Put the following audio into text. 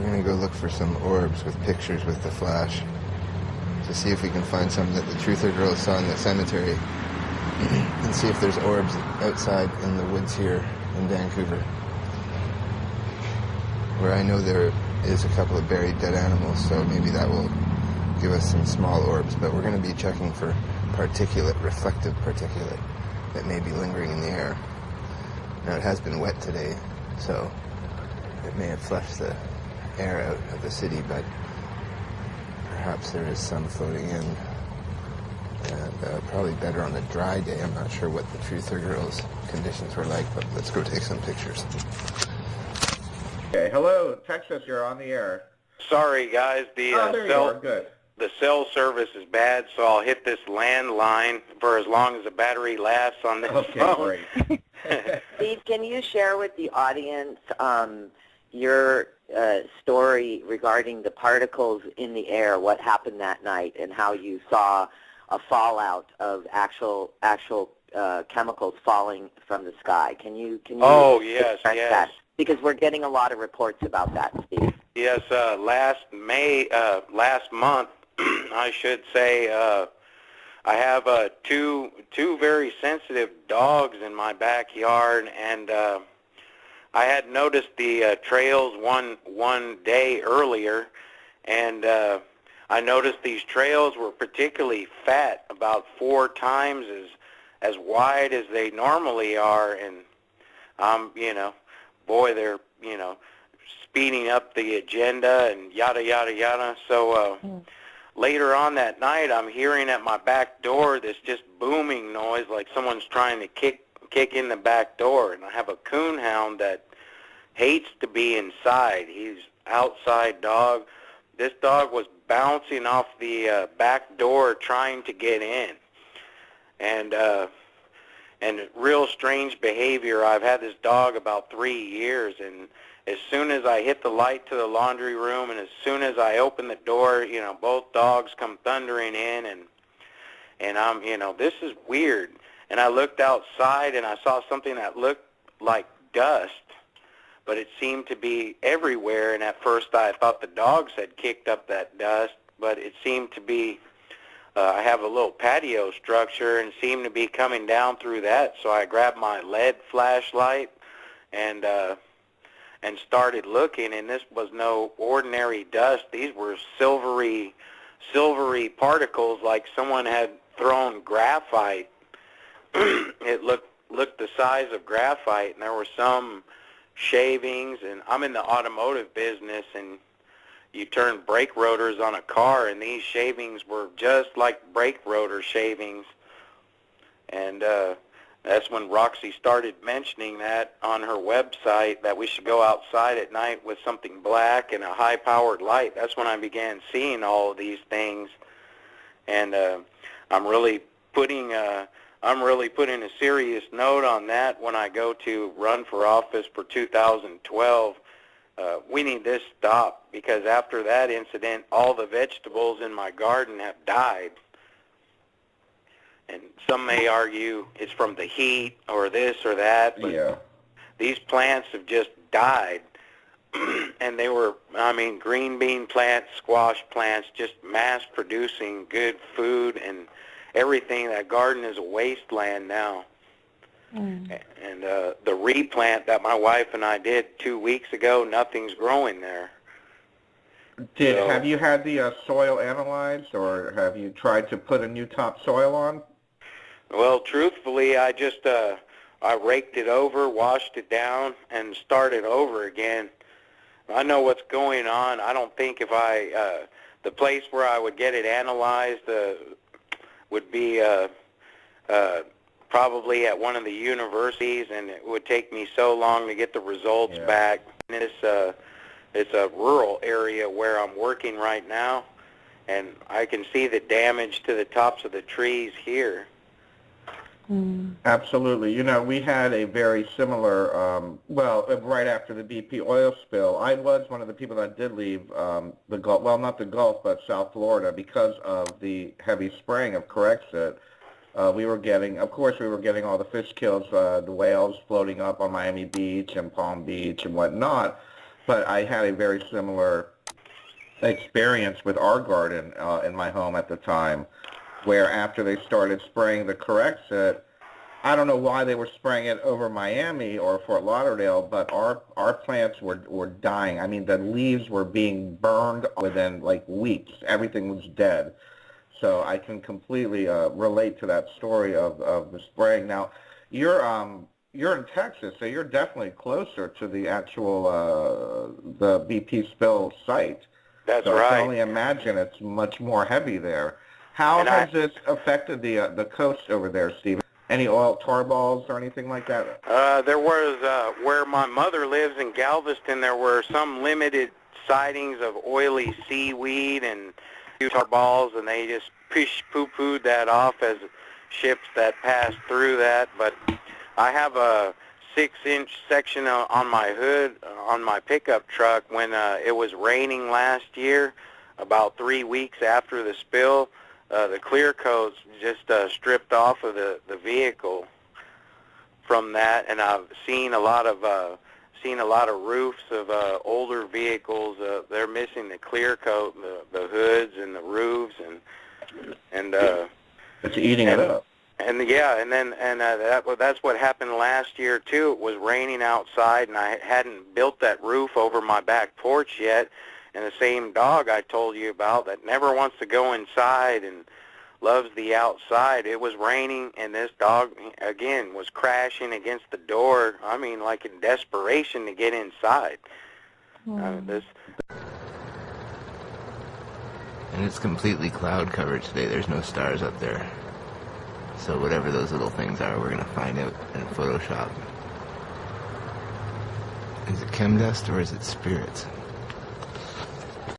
we're going to go look for some orbs with pictures with the flash to see if we can find some that the truther girls saw in the cemetery and see if there's orbs outside in the woods here in Vancouver, where I know there is a couple of buried dead animals, so maybe that will give us some small orbs. But we're going to be checking for particulate, reflective particulate, that may be lingering in the air. Now, it has been wet today, so it may have flushed the air out of the city, but perhaps there is some floating in. And probably better on a dry day. I'm not sure what the truther girls' conditions were like, but let's go take some pictures. Okay, hello, Texas, you're on the air. Sorry, guys, the cell service is bad, so I'll hit this landline for as long as the battery lasts on this phone. Great. Steve, can you share with the audience your story regarding the particles in the air, what happened that night, and how you saw a fallout of actual chemicals falling from the sky? Can you yes. that? Because we're getting a lot of reports about that, Steve. Yes, last month, I should say, I have two very sensitive dogs in my backyard, and I had noticed the trails one day earlier, and I noticed these trails were particularly fat, about 4 times as wide as they normally are, and boy, they're speeding up the agenda and yada yada yada. So later on that night, I'm hearing at my back door this just booming noise, like someone's trying to kick in the back door. And I have a coonhound that hates to be inside. He's outside dog. This dog was bouncing off the back door trying to get in, and real strange behavior. I've had this dog about 3 years, and as soon as I hit the light to the laundry room and as soon as I open the door, both dogs come thundering in, and I'm, this is weird. And I looked outside and I saw something that looked like dust, but it seemed to be everywhere, and at first I thought the dogs had kicked up that dust, but it seemed to be, I have a little patio structure and seemed to be coming down through that, so I grabbed my LED flashlight and started looking, and this was no ordinary dust. These were silvery particles, like someone had thrown graphite. It looked the size of graphite, and there were some shavings, and I'm in the automotive business, and you turn brake rotors on a car, and these shavings were just like brake rotor shavings. And that's when Roxy started mentioning that on her website, that we should go outside at night with something black and a high-powered light. That's when I began seeing all of these things, and I'm really putting a serious note on that when I go to run for office for 2012. We need this stopped, because after that incident, all the vegetables in my garden have died. And some may argue it's from the heat or this or that, but these plants have just died. And they were, green bean plants, squash plants, just mass producing good food and everything. That garden is a wasteland now. And the replant that my wife and I did 2 weeks ago, nothing's growing there. Have you had the soil analyzed, or have you tried to put a new topsoil on? Well, truthfully, I just I raked it over, washed it down, and started over again. I know what's going on. I don't think if the place where I would get it analyzed would be probably at one of the universities, and it would take me so long to get the results back. And it's a rural area where I'm working right now, and I can see the damage to the tops of the trees here. Absolutely. We had a very similar, right after the BP oil spill, I was one of the people that did leave the Gulf, well, not the Gulf, but South Florida, because of the heavy spraying of Corexit. We were getting all the fish kills, the whales floating up on Miami Beach and Palm Beach and whatnot. but I had a very similar experience with our garden in my home at the time, where after they started spraying the Corexit, I don't know why they were spraying it over Miami or Fort Lauderdale, but our plants were dying. I mean, the leaves were being burned within like weeks. Everything was dead. So I can completely relate to that story of the spraying. Now, you're in Texas, so you're definitely closer to the actual the BP spill site. That's so right. I can only imagine it's much more heavy there. How has this affected the coast over there, Stephen? Any oil tar balls or anything like that? There was, where my mother lives in Galveston, there were some limited sightings of oily seaweed and tar balls, and they just poo-pooed that off as ships that passed through that. But I have a 6-inch section on my hood on my pickup truck when it was raining last year, about 3 weeks after the spill. The clear coats just stripped off of the vehicle from that, and I've seen a lot of roofs of older vehicles. They're missing the clear coat, the hoods and the roofs, and it's eating it up. And that's what happened last year too. It was raining outside, and I hadn't built that roof over my back porch yet. And the same dog I told you about that never wants to go inside and loves the outside. It was raining, and this dog, again, was crashing against the door, I mean, like in desperation to get inside. And it's completely cloud covered today. There's no stars up there. So whatever those little things are, we're going to find out in Photoshop. Is it chem dust or is it spirits?